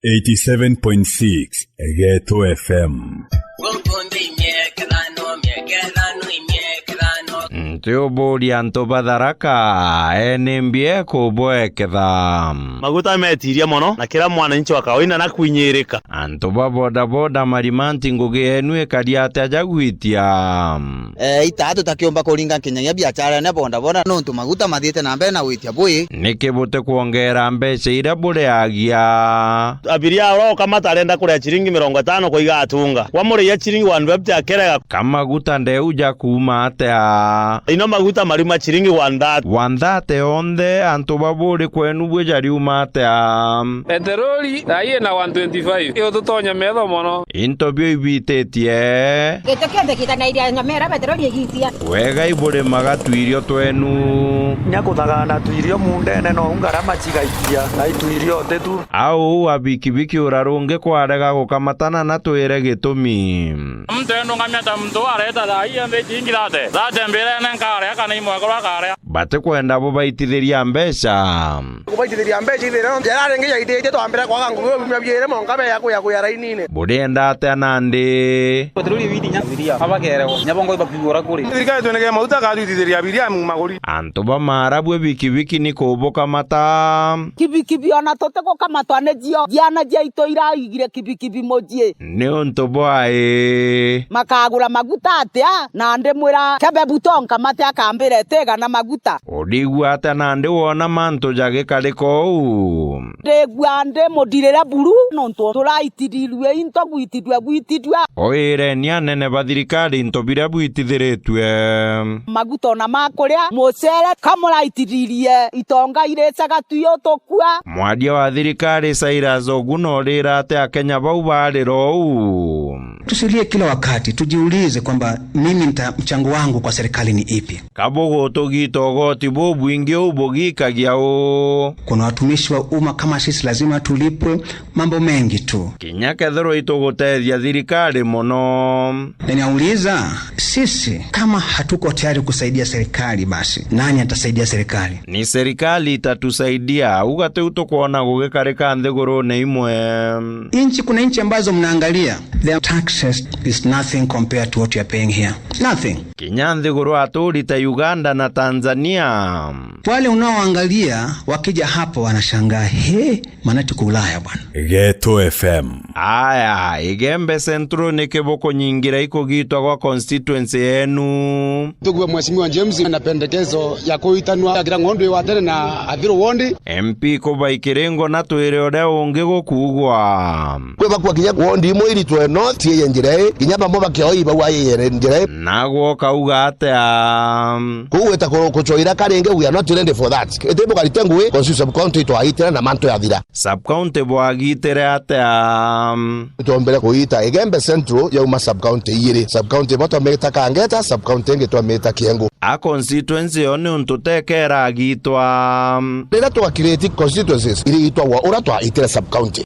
87.6 Ghetto FM. Teobori antobatharaka enembie kubweketha maguta metiria mono na kila mwananchi wa kawaida na kuinyirika antoba boda marimanti ngugi enu ekariate ajagwitia itatu takiomba kuringa kinyagia biashara ne boda nontu maguta mathiete na mbere na gwitia bui nikibute kuongera mbeca ira bureagia abiria ro kama tarenda kuria chiringi 50 kuiga atunga kwa muria chiringi 150 akerega kama guta ndeuja kuma atea ino maguta marima chiringi 130 onde antoba buri kwenu bwejari umate petroli dai na 125 iyo tutonya metho mono intobio ibitetie gitokende kitanaira nyamera petroli igitia wega ibure magatwirio twenu nyakuthagana twirio mundene no ngarama chigaikia na itwirio tetu au abikibiki urarunge kwarega gukamatana na twire gitumi mtendo ngamya mtu areta dai ambe tingirate zate mbere nkare kana imwe kwa kare bate kwenda bo baitithiria mbeca kubaitithiria mbeca ithira ngerare ngiya ithite twambira kwaga ngugo bimbyere monga ya kuya rainine burenda ate nandi petroli widinya biria abakerego nyabongo ibakigora kuri thirikari twonege mauta ga twitithiria biria mu maguri antoba marabu bikibiki ni kuboka mata kibikibi ona toteko kama twanejio diana jaito iraigire kibikibi mojie ni ontobo ai makagura maguta atia na ande mwira kebe butonka mate akambire tega na maguta odigwa ate nandi wona manto jage kaliko ndegwa ande modirera buru nonto turaitirirwe into gwitidwa oire ni anene bathirikari ntobira bwitithiritwe maguta na makuria mocere kamuraitiririe itonga irecaga tuyo tokua mwadia wa thirikari Cyrus Oguna rira ate akenya bau bariro tusilie kila wakati tujiulize kwamba mimi mchango wangu kwa serikali ni ipi kabogo togito goti bobu ingio ubogikagia kuna watumishi wa umma kama sisi lazima tulipwe mambo mengi tu kinyake thero itogotethia thirikari mono ninauliza sisi kama hatuko tayari kusaidia serikali basi nani atasaidia serikali ni serikali itatusaidia ugate utokuona gugekareka nthiguru ne imwe kuna inchi ambazo mnaangalia their taxes is nothing compared to what you are paying here nothing kinyanthiguru aturita Uganda na Tanzania wale unaoangalia wakija hapo wanashangaa maana tuko Ulaya bwana Ghetto FM aya igembe centro ni kiboko nyingira iko gitwa kwa constituency yenu tukuwe mheshimiwa James na pendekezo ya kuitanwa kira ng'ondo wa tene na athiro wondi MP ko baikirengo na twire ode ungi gukugwa kwe bakwa kinya wondi mo iri twe no tie njire kinya bambo bakyo iba wa yere njire nago kauga ate kuweta ko choira karenge we are not ready for that etebo kalitenguwe constitution county to aitera na manto ya thira sub county bwagitere ate tombere kuita igembe central ya uma sub county yire sub county moto meta kangeta sub county ngeto meta kiengo a constituency one untutekera agitwa rira to create constituencies iri itwa wa uratwa itera sub county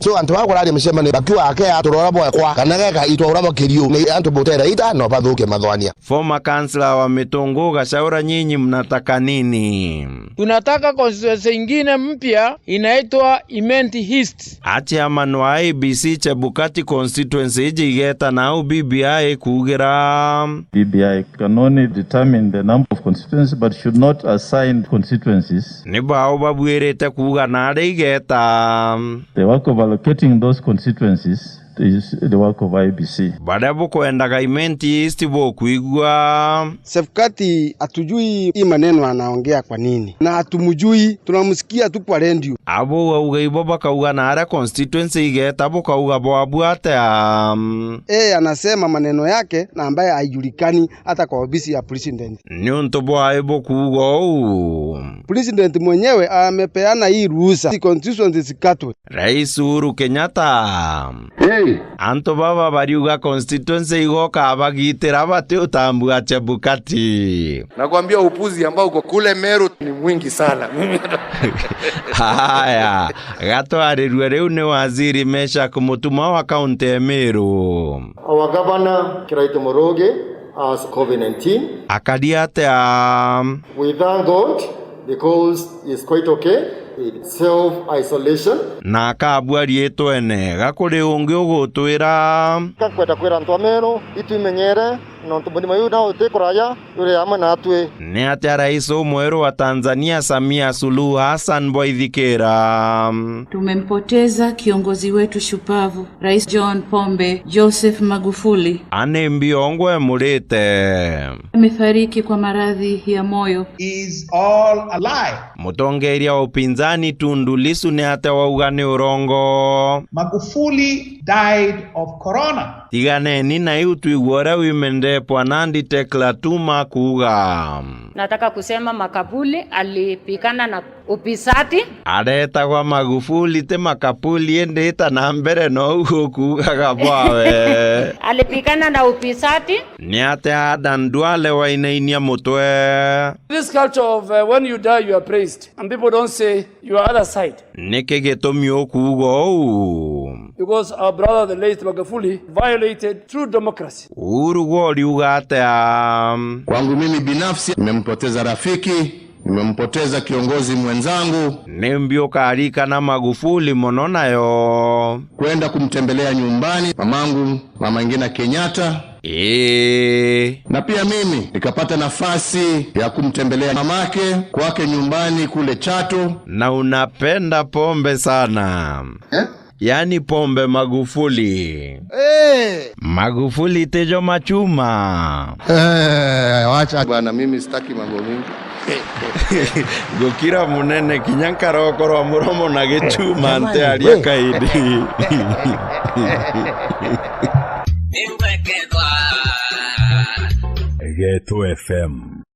so antu bagorari mishemane bakiwa ake aturora bwa kwa kanageka itwa urabo kirio ni antu botera ita no bathuke mathwania former councillor wa Mitungu Gashaura nyinyi mnataka nini tunataka constituency nyingine mpya inaitwa Imenti East chairman wa ABC Chebukati constituency jigeta na BBI kugira BBI can only determine the number of constituencies but should not assign constituencies ni bao babwirete kuga na igeta the work of allocating those constituencies is the work of IBC. Badabu kuendaga Imenti East bo kuigwa Chebukati atujui hii maneno anaongea kwa nini na hatumjui tunamsikia tu kwa radio abo wauga baka uga na ara constituency igeta bo kauga bo abuate anasema maneno yake na ambaye haijulikani hata kwa ofisi ya president ni untobo aibo kugo president mwenyewe amepeana hii ruhusa constituency zikatwe Rais Uhuru Kenyatta anto baba bariuga constituency igoka abagitira bate utambua Chebukati nakwambia upuzi ambao uko kule Meru ni mwingi sana haya gato arirwe reu ni waziri Mesha kumutuma wa county Meru our governor Kiraito Moroge as COVID-19 akadiate we thank God because it's quite okay self-isolation. Na kabwari etwene gakuri ungi ugutwira Kakwenda kwira antu amero ituimenyere no ntubuni mayu na utekoraya yure ama natwe. Ni ati rais mweru wa Tanzania Samia Suluhu Hassan Boithikira. Tumempoteza kiongozi wetu shupavu Rais John Pombe Joseph Magufuli. Ane Mbiongwe Murite Amefariki kwa maradhi ya moyo. Is all a lie. Mutongeria wa upinzani Tundu Lissu ni ate waugani urongo. Magufuli died of corona. Tiganeni na iutu igwara wimende Nandi Tekla Tuma kuga. Nataka kusema Makabuli alipikana na upisati. Areta kwa Magufuli te Makapuli endeta na mbere no kuga gabawe. Alipikana na upisati. Ni ate adandwale wa inainia mutwe. This culture of when you die you are praised and people don't say you are other side. Nike getomio kugo. Because our brother the late Magufuli violated true democracy. Urugoli ugate Kwangu mimi binafsi nimempoteza rafiki, nimempoteza kiongozi mwenzangu. Nembio karika na Magufuli monona yo. Kwenda kumtembelea nyumbani mamangu, Mama Ngina Kenyatta. Na pia mimi nikapata nafasi ya kumtembelea mamake kwake nyumbani kule Chato. Na unapenda pombe sana. Yani pombe Magufuli. Magufuli tejo machuma. Wacha bwana, mimi sitaki mambo mingi. Gokira munene kinyankara okoro muromo na gechuma ante alia kaidi. Ghetto FM.